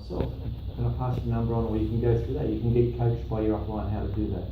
myself. Can I pass your number on, or you can go through that. You can get coached by your upline how to do that.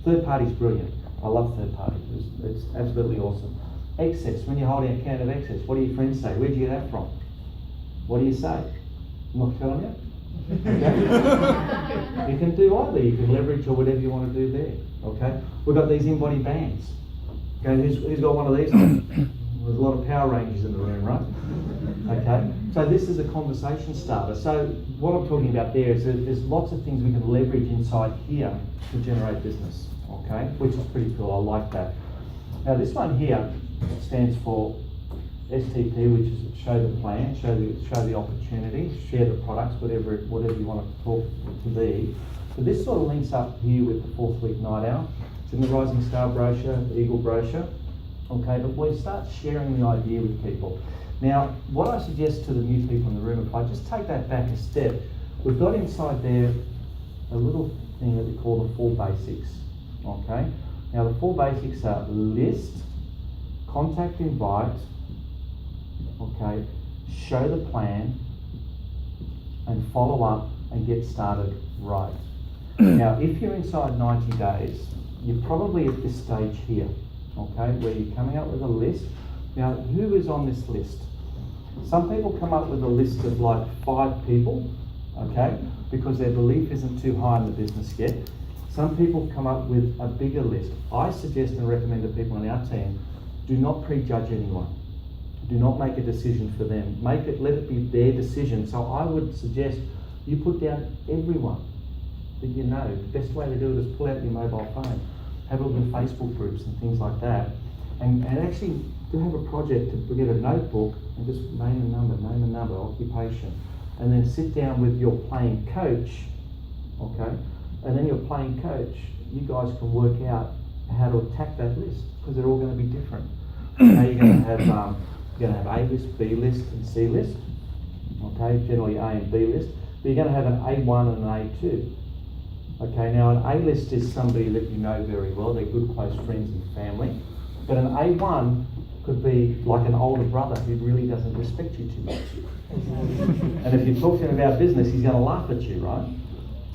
Third party's brilliant. I love third party. It's absolutely awesome. Excess. When you're holding a can of excess, what do your friends say? Where'd you get that from? What do you say? I'm not telling you. Okay? You can do either. You can leverage or whatever you want to do there. Okay? We've got these in-body bands. Okay, who's got one of these? There's a lot of Power Rangers in the room, right? Okay, so this is a conversation starter. So what I'm talking about there is that there's lots of things we can leverage inside here to generate business, okay? Which is pretty cool, I like that. Now this one here stands for STP, which is show the plan, show the opportunity, share the products, whatever you want it to talk to be. So this sort of links up here with the 4th week night out. It's in the Rising Star brochure, the Eagle brochure. Okay, but we start sharing the idea with people. Now, what I suggest to the new people in the room, if I just take that back a step, we've got inside there a little thing that we call the 4 basics. Okay, now the 4 basics are list, contact, invite, okay, show the plan, and follow up and get started right. Now, if you're inside 90 days, you're probably at this stage here. Okay, where you're coming up with a list. Now, who is on this list? Some people come up with a list of like 5 people, okay, because their belief isn't too high in the business yet. Some people come up with a bigger list. I suggest and recommend to people on our team, do not prejudge anyone. Do not make a decision for them. Let it be their decision. So I would suggest you put down everyone that you know. The best way to do it is pull out your mobile phone. Have a look in Facebook groups and things like that, and actually do have a project to get a notebook and just name a number, occupation, and then sit down with your playing coach, okay, and then your playing coach, you guys can work out how to attack that list, because they're all going to be different. Now you're going to have A list, B list, and C list, okay, generally A and B list, but you're going to have an A1 and an A2. Okay, now an A list is somebody that you know very well, they're good close friends and family. But an A1 could be like an older brother who really doesn't respect you too much. And if you talk to him about business, he's going to laugh at you, right?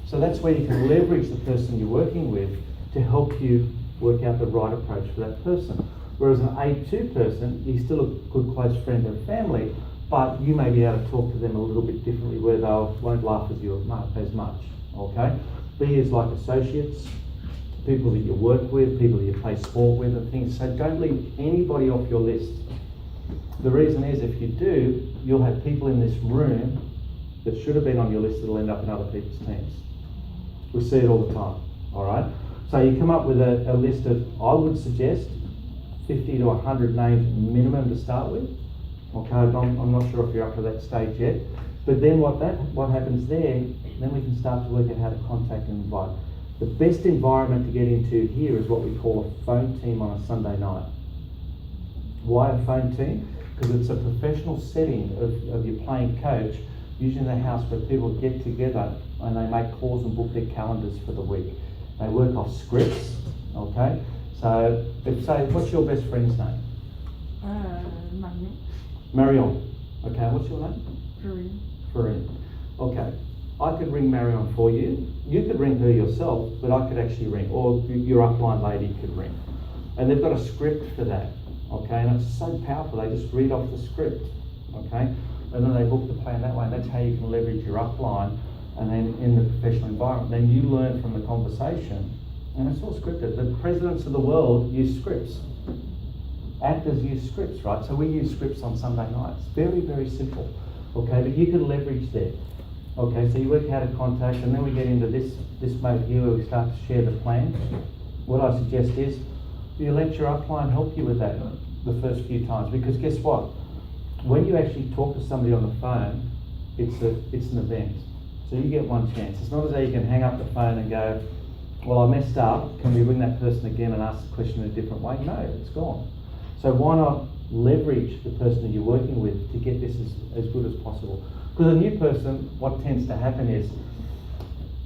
So that's where you can leverage the person you're working with to help you work out the right approach for that person. Whereas an A2 person, he's still a good close friend and family, but you may be able to talk to them a little bit differently where they won't laugh at you as much, okay? B is like associates, people that you work with, people that you play sport with and things. So don't leave anybody off your list. The reason is if you do, you'll have people in this room that should have been on your list that will end up in other people's teams. We see it all the time, all right? So you come up with a list of, I would suggest, 50 to 100 names minimum to start with. Okay, I'm not sure if you're up to that stage yet. But then what happens there, then we can start to work out how to contact and invite. The best environment to get into here is what we call a phone team on a Sunday night. Why a phone team? Because it's a professional setting of your playing coach, usually in the house where people get together and they make calls and book their calendars for the week. They work off scripts, okay? So, what's your best friend's name? Marion. Marion. Okay, what's your name? Farine. Farine. Okay. I could ring Marion for you. You could ring her yourself, but I could actually ring, or your upline lady could ring. And they've got a script for that, okay? And it's so powerful, they just read off the script, okay? And then they book the plan that way, and that's how you can leverage your upline, and then in the professional environment, then you learn from the conversation, and it's all scripted. The presidents of the world use scripts. Actors use scripts, right? So we use scripts on Sunday nights. Very, very simple, okay? But you can leverage there. Okay, so you work how to contact, and then we get into this mode here where we start to share the plan. What I suggest is you let your upline help you with that the first few times, because guess what? When you actually talk to somebody on the phone, it's an event. So you get one chance. It's not as though you can hang up the phone and go, well, I messed up, can we ring that person again and ask the question in a different way? No, it's gone. So why not leverage the person that you're working with to get this as good as possible? Because a new person, what tends to happen is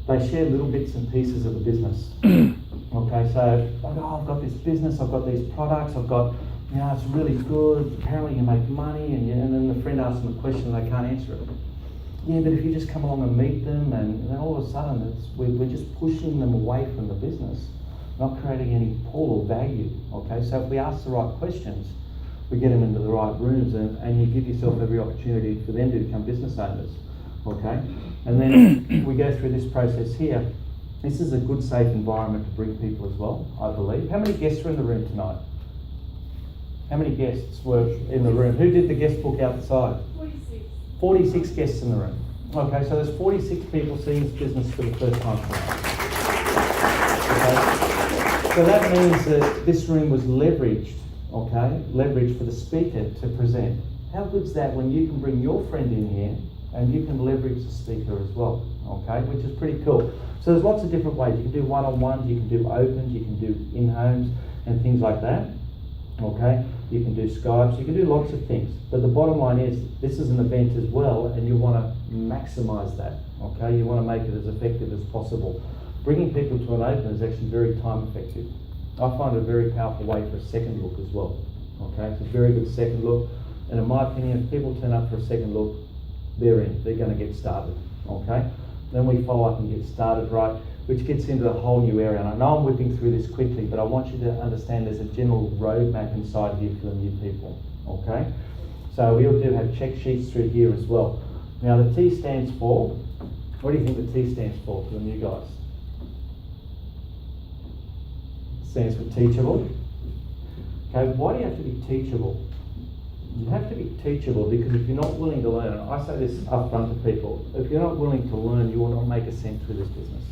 they share little bits and pieces of the business. Okay, so like, oh, I've got this business, I've got these products, I've got, you know, it's really good, apparently you make money, and then the friend asks them a question and they can't answer it. Yeah, but if you just come along and meet them, and then all of a sudden we're just pushing them away from the business, not creating any pull or value. Okay, so if we ask the right questions, we get them into the right rooms, and you give yourself every opportunity for them to become business owners. Okay, and then we go through this process here. This is a good, safe environment to bring people as well, I believe. How many guests were in the room tonight? How many guests were in the room? Who did the guest book outside? 46. 46 guests in the room. Okay, so there's 46 people seeing this business for the first time tonight. Okay? So that means that this room was leveraged, okay? Leveraged for the speaker to present. How good's that when you can bring your friend in here and you can leverage the speaker as well, okay? Which is pretty cool. So there's lots of different ways. You can do one-on-ones, you can do opens, you can do in-homes and things like that, okay? You can do Skypes, you can do lots of things. But the bottom line is, this is an event as well, and you want to maximise that, okay? You want to make it as effective as possible. Bringing people to an open is actually very time effective. I find it a very powerful way for a second look as well, okay? It's a very good second look, and in my opinion, if people turn up for a second look, they're in, they're going to get started, okay? Then we follow up and get started right, which gets into a whole new area. And I know I'm whipping through this quickly, but I want you to understand there's a general roadmap inside here for the new people, okay? So we all do have check sheets through here as well. Now the T stands for, what do you think the T stands for the new guys? It stands for teachable. Okay, why do you have to be teachable? You have to be teachable because if you're not willing to learn, and I say this up front to people, if you're not willing to learn, you will not make a cent through this business.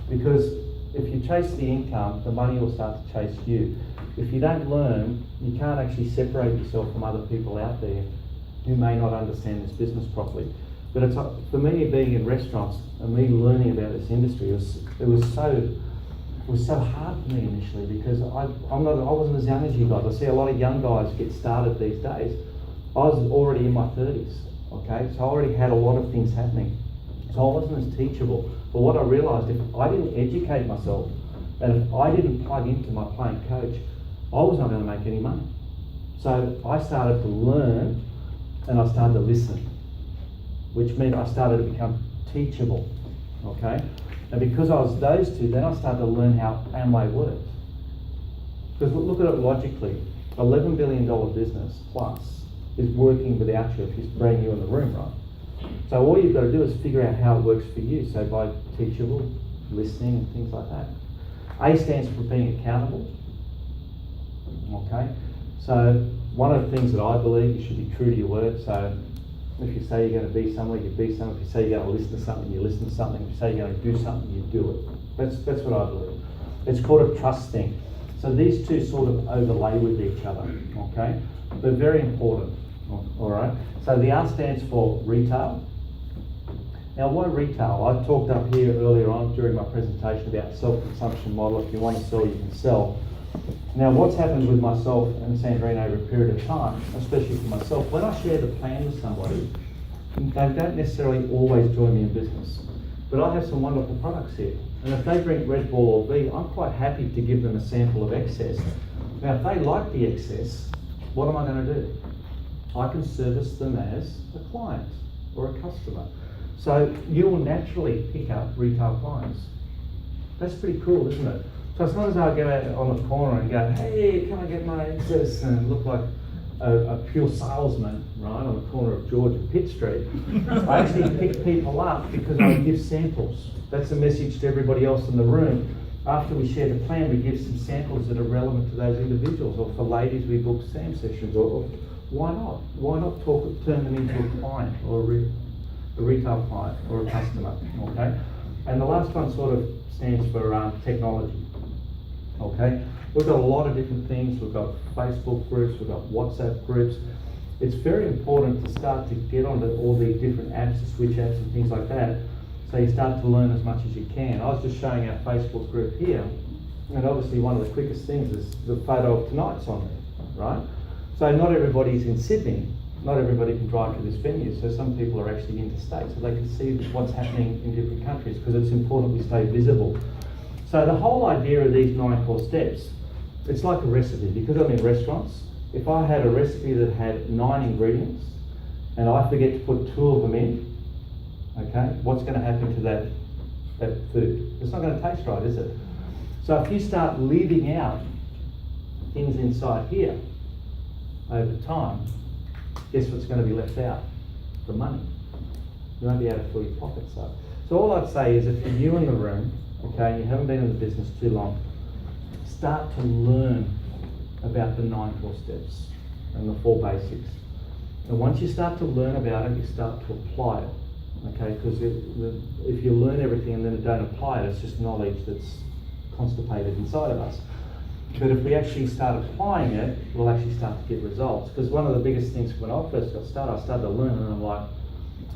Because if you chase the income, the money will start to chase you. If you don't learn, you can't actually separate yourself from other people out there who may not understand this business properly. But it's, for me, being in restaurants and me learning about this industry, it was so hard for me initially because I wasn't as young as you guys. I see a lot of young guys get started these days. I was already in my 30s, okay? So I already had a lot of things happening. So I wasn't as teachable. But what I realised, if I didn't educate myself and if I didn't plug into my playing coach, I was not going to make any money. So I started to learn and I started to listen, which meant I started to become teachable, okay? And because I was those two, then I started to learn how Amway worked. Because look at it logically, $11 billion business plus is working without you if you bring you in the room, right? So all you've got to do is figure out how it works for you. So by teachable, listening and things like that. A stands for being accountable. Okay. So one of the things that I believe, you should be true to your word. So if you say you're going to be somewhere, you be somewhere. If you say you're going to listen to something, you listen to something. If you say you're going to do something, you do it. That's what I believe. It's called a trust thing. So these two sort of overlay with each other. Okay. They're very important. All right. So the R stands for retail. Now, why retail? I talked up here earlier on during my presentation about self-consumption model. If you want to sell, you can sell. Now, what's happened with myself and Sandrine over a period of time, especially for myself, when I share the plan with somebody, they don't necessarily always join me in business. But I have some wonderful products here. And if they drink Red Bull or V, I'm quite happy to give them a sample of excess. Now, if they like the excess, what am I going to do? I can service them as a client or a customer. So you will naturally pick up retail clients. That's pretty cool, isn't it? So as long as I go out on the corner and go, hey, can I get my excess, and look like a pure salesman, right, on the corner of George and Pitt Street, I actually pick people up because I give samples. That's a message to everybody else in the room. After we share the plan, we give some samples that are relevant to those individuals, or for ladies, we book SAM sessions, or why not? Why not turn them into a client or a retail client or a customer, okay? And the last one sort of stands for technology, okay? We've got a lot of different things. We've got Facebook groups, we've got WhatsApp groups. It's very important to start to get onto all these different apps, the Switch apps and things like that, so you start to learn as much as you can. I was just showing our Facebook group here, and obviously one of the quickest things is the photo of tonight's on there, right? So not everybody's in Sydney. Not everybody can drive to this venue, so some people are actually interstate, so they can see what's happening in different countries, because it's important we stay visible. So the whole idea of these 9 core steps, it's like a recipe. Because I'm in restaurants, if I had a recipe that had 9 ingredients, and I forget to put 2 of them in, Okay? What's going to happen to that food? It's not going to taste right, is it? So if you start leaving out things inside here over time, guess what's going to be left out? The money. You won't be able to fill your pockets up. So all I'd say is if you're new in the room, okay, and you haven't been in the business too long, start to learn about the 9 core steps and the 4 basics. And once you start to learn about it, you start to apply it. Okay, because if you learn everything and then don't apply it, it's just knowledge that's constipated inside of us. But if we actually start applying it, we'll actually start to get results. Because one of the biggest things when I first got started, I started to learn and I'm like,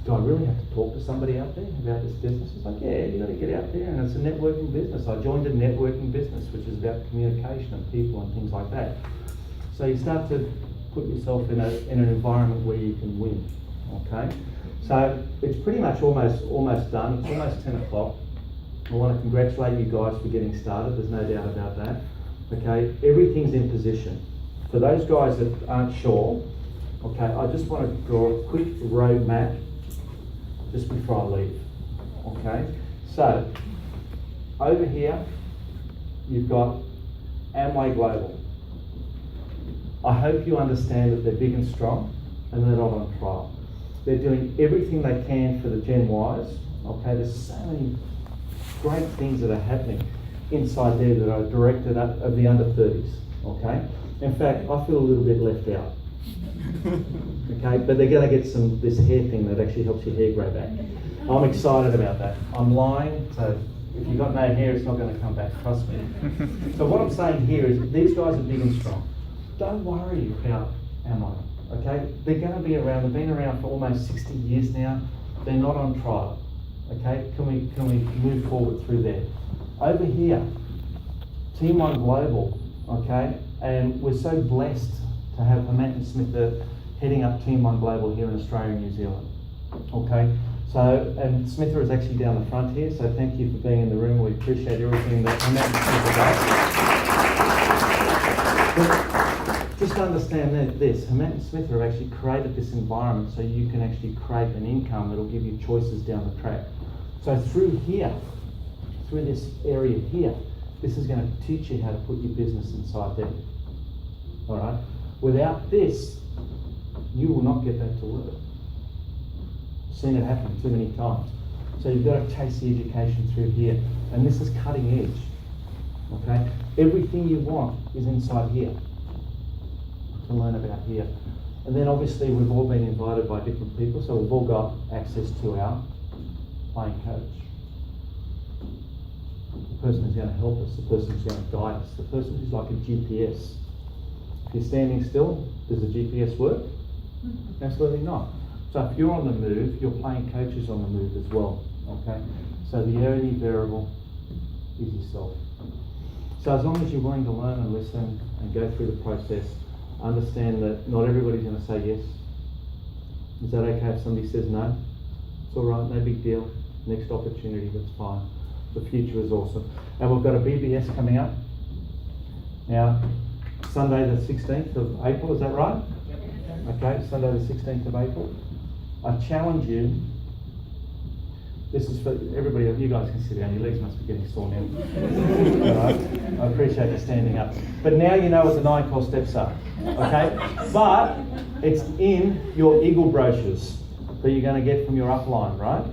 do I really have to talk to somebody out there about this business? It's like, yeah, you got to get out there, and it's a networking business. I joined a networking business, which is about communication and people and things like that. So you start to put yourself in an environment where you can win, okay? So it's pretty much almost done. It's almost 10 o'clock. I want to congratulate you guys for getting started. There's no doubt about that. Okay, everything's in position. For those guys that aren't sure, okay, I just want to draw a quick road map just before I leave. Okay, so over here you've got Amway Global. I hope you understand that they're big and strong and they're not on trial. They're doing everything they can for the Gen Ys. Okay, there's so many great things that are happening inside there that are directed of the under 30s. Okay, in fact, I feel a little bit left out. Okay, but they're going to get this hair thing that actually helps your hair grow back. I'm excited about that. I'm lying, so if you've got no hair, it's not going to come back, trust me. So what I'm saying here is these guys are big and strong. Don't worry about Amway, okay? They're going to be around. They've been around for almost 60 years now. They're not on trial, okay? Can we move forward through there? Over here, Team One Global, okay? And we're so blessed to have Hemant and Smith heading up Team One Global here in Australia and New Zealand, okay? So, and Smitha is actually down the front here, so thank you for being in the room. We appreciate everything that Hemant and Smitha does. But just understand this, Hemant and Smitha have actually created this environment so you can actually create an income that'll give you choices down the track. So through here, through this area here, this is going to teach you how to put your business inside there. All right? Without this, you will not get that to work. Seen it happen too many times. So you've got to chase the education through here. And this is cutting edge. Okay? Everything you want is inside here to learn about here. And then obviously we've all been invited by different people, so we've all got access to our playing coach. The person who's going to help us, the person who's going to guide us, the person who's like a GPS. If you're standing still, does the GPS work? Absolutely not. So if you're on the move, your playing coach is on the move as well. Okay? So the only variable is yourself. So as long as you're willing to learn and listen and go through the process, understand that not everybody's going to say yes. Is that okay if somebody says no? It's all right, no big deal. Next opportunity, that's fine. The future is awesome. And we've got a BBS coming up. Now, Sunday the 16th of April, is that right? Okay, Sunday the 16th of April. I challenge you, this is for everybody, you guys can sit down, your legs must be getting sore now. All right? I appreciate you standing up. But now you know what the 9 core steps are, okay? But it's in your Eagle brochures that you're going to get from your upline, right?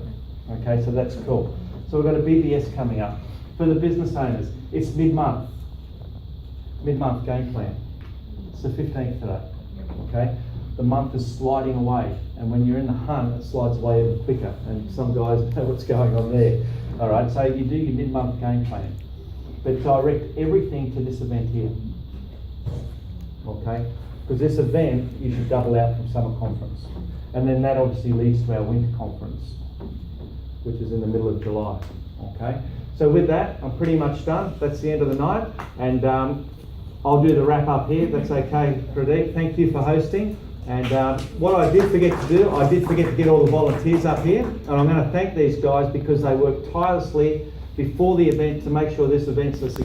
Okay, so that's cool. So we've got a BBS coming up. For the business owners, it's mid-month game plan. It's the 15th today, okay? The month is sliding away, and when you're in the hunt, it slides away even quicker, and some guys know what's going on there. All right, so you do your mid-month game plan, but direct everything to this event here, okay? Because this event, you should double out from summer conference, and then that obviously leads to our winter conference, which is in the middle of July, okay? So with that, I'm pretty much done. That's the end of the night, and I'll do the wrap up here. That's okay, Pradeep. Thank you for hosting. And what I did forget to do, I did forget to get all the volunteers up here, and I'm going to thank these guys because they worked tirelessly before the event to make sure this event's a success.